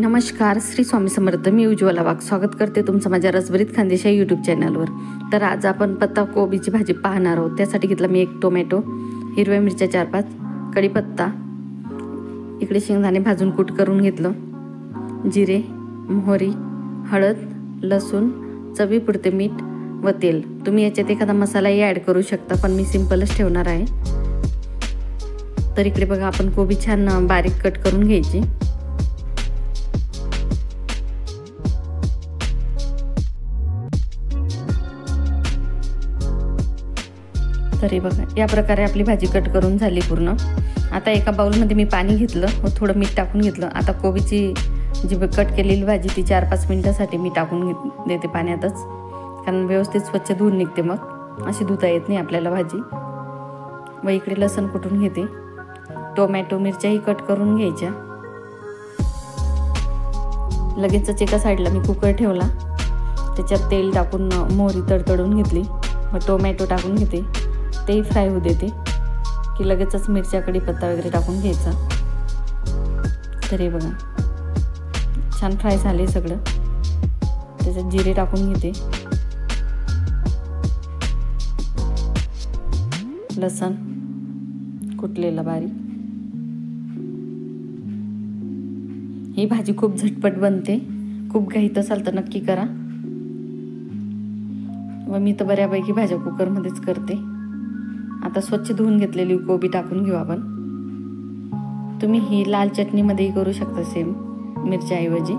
नमस्कार, श्री स्वामी समर्थ. मी उज्ज्वला वाघ स्वागत करते तुमचं माझ्या रसभरीत खानदेशाई यूट्यूब चॅनलवर. तर आज आपण पत्ता कोबीची भाजी पाहणार आहोत. त्यासाठी घेतला मी 1 टोमॅटो, हिरव्या मिरच्या 4-5, कढीपत्ता, इकडे शेंगदाणे भाजून कूट करून घेतलं, जिरे, मोहरी, हळद, लसूण, चवीपुरते मीठ व तेल. तुम्ही याच्यात एखादा मसालाही ॲड करू शकता, पण मी सिंपलच ठेवणार आहे. तर इकडे बघा, आपण कोबी छान बारीक कट करून घ्यायची. तरी बघा, या प्रकारे आपली भाजी कट करून झाली पूर्ण. आता एका बाउलमध्ये मी पाणी घेतलं व थोडं मीठ टाकून घेतलं. आता कोबीची जी कट केलेली भाजी ती 4-5 मिनिटासाठी मी टाकून देते पाण्यातच, कारण व्यवस्थित स्वच्छ धुवून निघते, मग अशी धुता येत नाही आपल्याला भाजी. व इकडे लसूण कुटून घेते, टोमॅटो, मिरच्याही कट करून घ्यायच्या. लगेचच एका साईडला मी कुकर ठेवला, त्याच्यात तेल टाकून मोहरी तडतडून घेतली व टोमॅटो टाकून घेते. तेही फ्राय होऊ देते की लगेचच मिरच्या, कढीपत्ता वगैरे टाकून घ्यायचा. तर हे बघा, छान फ्राय झाले सगळं. त्याच्यात जिरे टाकून घेते, लसूण कुटलेला बारीक. ही भाजी खूप झटपट बनते. खूप घाईत असाल तर नक्की करा. व मी तर बऱ्यापैकी भाज्या कुकरमध्येच करते. आता स्वच्छ धुवून घेतलेली कोबी टाकून घेऊ आपण. तुम्ही ही लाल चटणीमध्येही करू शकता सेम मिरच्याऐवजी,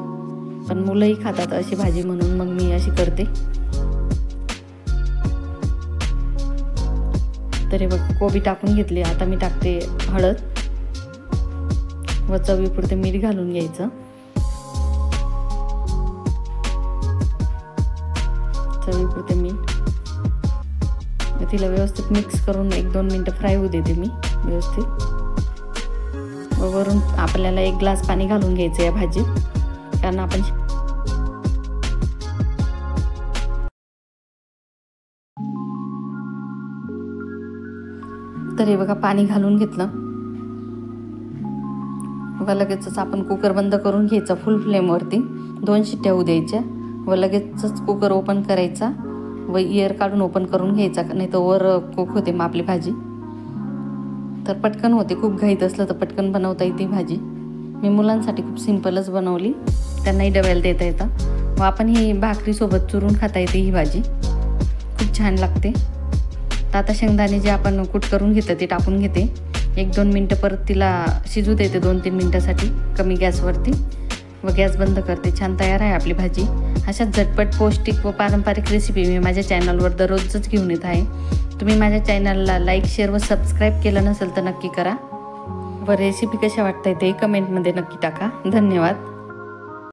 पण मुलंही खातात अशी भाजी, म्हणून मग मी अशी करते. तरी बघ, कोबी टाकून घेतली. आता मी टाकते हळद व चवीपुरते मीठ घालून घ्यायचं. चवीपुरते मीठ. तिला व्यवस्थित मिक्स करून 1-2 मिनिटं फ्राय होऊ देते मी व्यवस्थित. व वरून आपल्याला 1 ग्लास पाणी घालून घ्यायचं या भाजीत, कारण आपण तर हे बघा, पाणी घालून घेतलं. बघा, लगेचच आपण कुकर बंद करून घ्यायचा फुल फ्लेमवरती. 2 शिट्ट्या होऊ द्यायच्या व लगेचच कुकर ओपन करायचा व इयर काढून ओपन करून घ्यायचा, नाही तर वर कुक होते मग आपली भाजी. तर पटकन होते. खूप घाईत असलं तर पटकन बनवता येते भाजी. मी मुलांसाठी खूप सिंपलच बनवली, त्यांनाही डब्याला देता येतं. व आपण ही भाकरीसोबत चुरून खाता येते ही भाजी, खूप छान लागते. तर आता शेंगदाणे जे आपण कूट करून घेतलं ते टाकून घेते. 1-2 मिनटं परत तिला शिजू देते, 2-3 मिनटासाठी कमी गॅसवरती, व गॅस बंद करते. छान तयार आहे आपली भाजी. अशा झटपट, पौष्टिक व पारंपरिक रेसिपी मी माझ्या चॅनलवर दररोजच घेऊन येत आहे. तुम्ही माझ्या चॅनलला लाईक, शेअर व सबस्क्राईब केलं नसेल तर नक्की करा. व रेसिपी कशा वाटताय ते कमेंटमध्ये नक्की टाका. धन्यवाद.